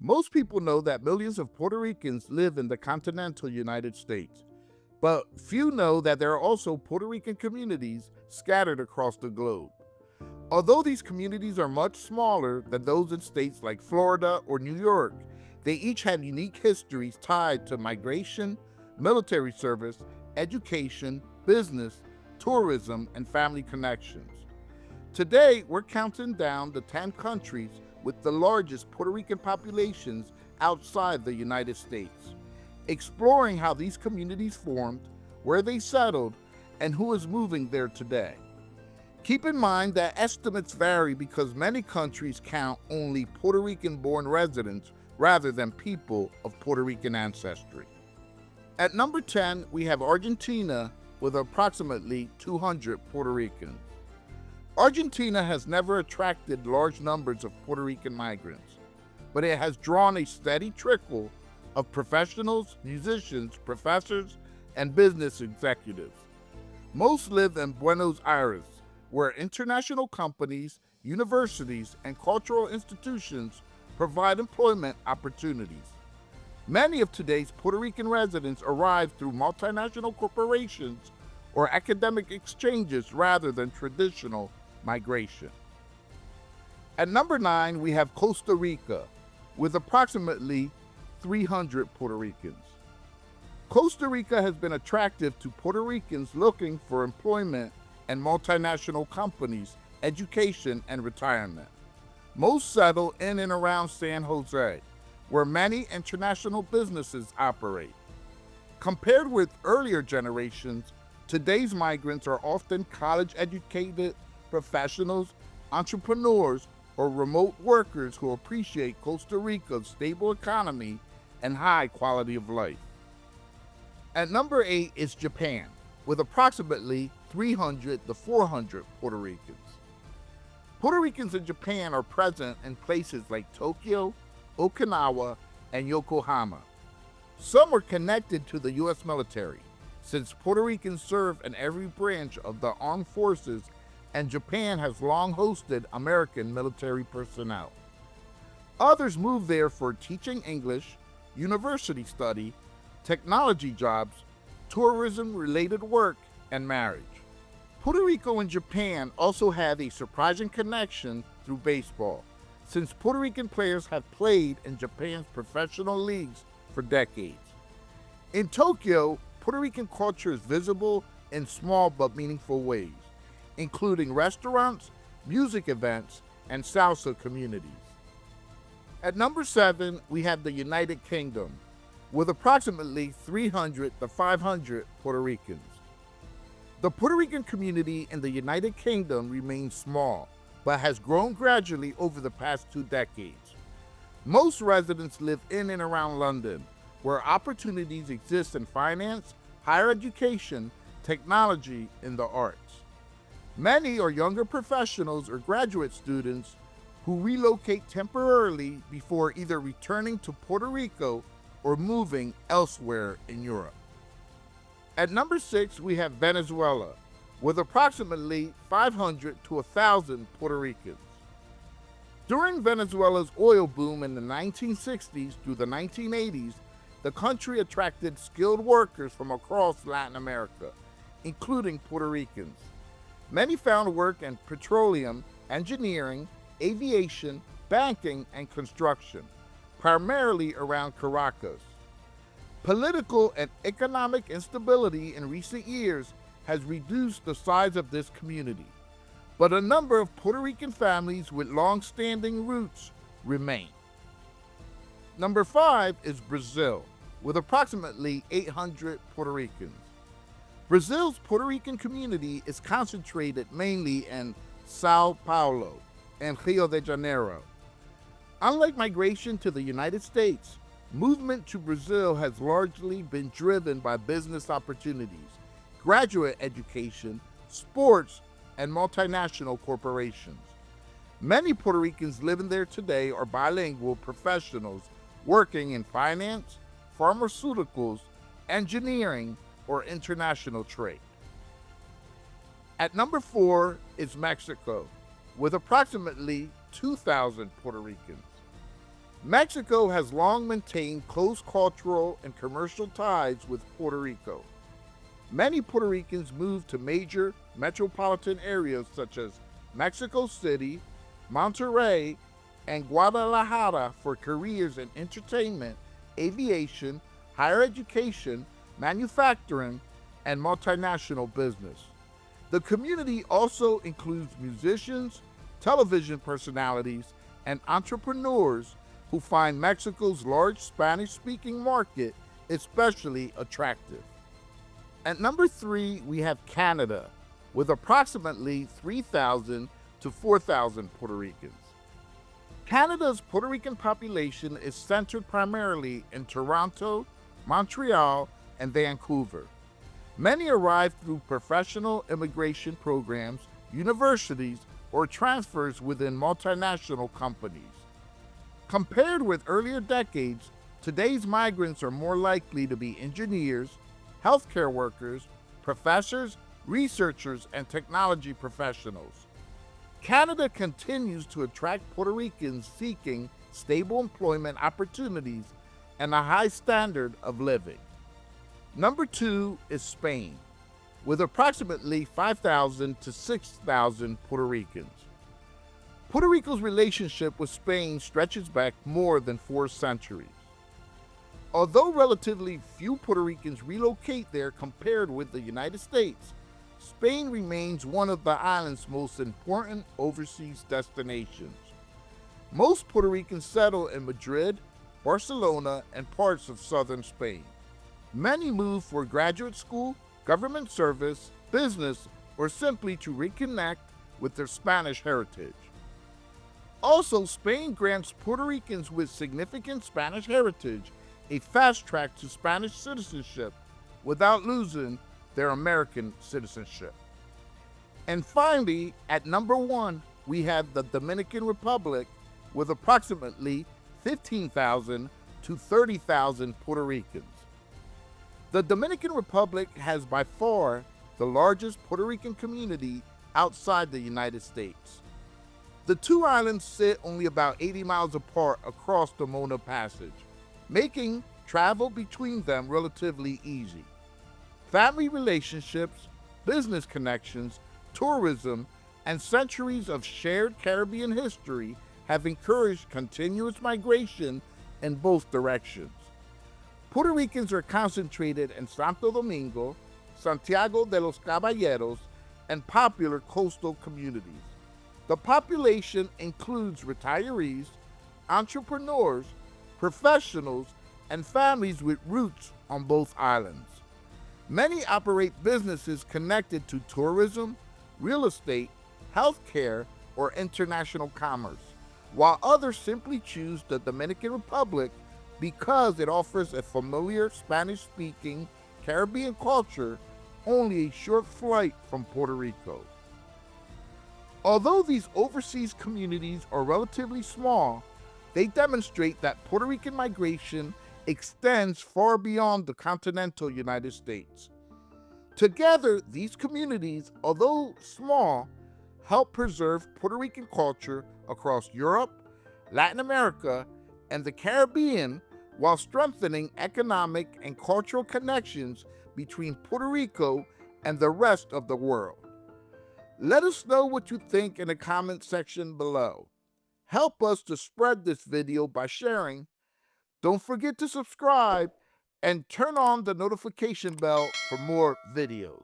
Most people know that millions of Puerto Ricans live in the continental United States, but few know that there are also Puerto Rican communities scattered across the globe. Although these communities are much smaller than those in states like Florida or New York, they each have unique histories tied to migration, military service, education, business, tourism, and family connections. Today, we're counting down the 10 countries with the largest Puerto Rican populations outside the United States, exploring how these communities formed, where they settled, and who is moving there today. Keep in mind that estimates vary because many countries count only Puerto Rican-born residents rather than people of Puerto Rican ancestry. At number 10, we have Argentina with approximately 200 Puerto Ricans. Argentina has never attracted large numbers of Puerto Rican migrants, but it has drawn a steady trickle of professionals, musicians, professors, and business executives. Most live in Buenos Aires, where international companies, universities, and cultural institutions provide employment opportunities. Many of today's Puerto Rican residents arrive through multinational corporations or academic exchanges rather than traditional migration. At number 9, we have Costa Rica, with approximately 300 Puerto Ricans. Costa Rica has been attractive to Puerto Ricans looking for employment and multinational companies, education, and retirement. Most settle in and around San Jose, where many international businesses operate. Compared with earlier generations, today's migrants are often college-educated professionals, entrepreneurs, or remote workers who appreciate Costa Rica's stable economy and high quality of life. At number 8 is Japan, with approximately 300 to 400 Puerto Ricans. Puerto Ricans in Japan are present in places like Tokyo, Okinawa, and Yokohama. Some are connected to the U.S. military, since Puerto Ricans serve in every branch of the armed forces, and Japan has long hosted American military personnel. Others move there for teaching English, university study, technology jobs, tourism-related work, and marriage. Puerto Rico and Japan also have a surprising connection through baseball, since Puerto Rican players have played in Japan's professional leagues for decades. In Tokyo, Puerto Rican culture is visible in small but meaningful ways, including restaurants, music events, and salsa communities. At number 7, we have the United Kingdom, with approximately 300 to 500 Puerto Ricans. The Puerto Rican community in the United Kingdom remains small, but has grown gradually over the past 2 decades. Most residents live in and around London, where opportunities exist in finance, higher education, technology, and the arts. Many are younger professionals or graduate students who relocate temporarily before either returning to Puerto Rico or moving elsewhere in Europe. At number 6, we have Venezuela, with approximately 500 to 1,000 Puerto Ricans. During Venezuela's oil boom in the 1960s through the 1980s, the country attracted skilled workers from across Latin America, including Puerto Ricans. Many found work in petroleum, engineering, aviation, banking, and construction, primarily around Caracas. Political and economic instability in recent years has reduced the size of this community, but a number of Puerto Rican families with long-standing roots remain. Number 5 is Brazil, with approximately 800 Puerto Ricans. Brazil's Puerto Rican community is concentrated mainly in Sao Paulo and Rio de Janeiro. Unlike migration to the United States, movement to Brazil has largely been driven by business opportunities, graduate education, sports, and multinational corporations. Many Puerto Ricans living there today are bilingual professionals working in finance, pharmaceuticals, engineering, or international trade. At number 4 is Mexico, with approximately 2,000 Puerto Ricans. Mexico has long maintained close cultural and commercial ties with Puerto Rico. Many Puerto Ricans moved to major metropolitan areas such as Mexico City, Monterrey, and Guadalajara for careers in entertainment, aviation, higher education, manufacturing, and multinational business. The community also includes musicians, television personalities, and entrepreneurs who find Mexico's large Spanish speaking market especially attractive. At number 3, we have Canada, with approximately 3,000 to 4,000 Puerto Ricans. Canada's Puerto Rican population is centered primarily in Toronto, Montreal, and Vancouver. Many arrive through professional immigration programs, universities, or transfers within multinational companies. Compared with earlier decades, today's migrants are more likely to be engineers, healthcare workers, professors, researchers, and technology professionals. Canada continues to attract Puerto Ricans seeking stable employment opportunities and a high standard of living. Number 2 is Spain, with approximately 5,000 to 6,000 Puerto Ricans. Puerto Rico's relationship with Spain stretches back more than 4 centuries. Although relatively few Puerto Ricans relocate there compared with the United States, Spain remains one of the island's most important overseas destinations. Most Puerto Ricans settle in Madrid, Barcelona, and parts of southern Spain. Many move for graduate school, government service, business, or simply to reconnect with their Spanish heritage. Also, Spain grants Puerto Ricans with significant Spanish heritage a fast track to Spanish citizenship without losing their American citizenship. And finally, at number 1, we have the Dominican Republic with approximately 15,000 to 30,000 Puerto Ricans. The Dominican Republic has by far the largest Puerto Rican community outside the United States. The two islands sit only about 80 miles apart across the Mona Passage, making travel between them relatively easy. Family relationships, business connections, tourism, and centuries of shared Caribbean history have encouraged continuous migration in both directions. Puerto Ricans are concentrated in Santo Domingo, Santiago de los Caballeros, and popular coastal communities. The population includes retirees, entrepreneurs, professionals, and families with roots on both islands. Many operate businesses connected to tourism, real estate, healthcare, or international commerce, while others simply choose the Dominican Republic because it offers a familiar Spanish-speaking Caribbean culture only a short flight from Puerto Rico. Although these overseas communities are relatively small, they demonstrate that Puerto Rican migration extends far beyond the continental United States. Together, these communities, although small, help preserve Puerto Rican culture across Europe, Latin America, and the Caribbean while strengthening economic and cultural connections between Puerto Rico and the rest of the world. Let us know what you think in the comment section below. Help us to spread this video by sharing. Don't forget to subscribe and turn on the notification bell for more videos.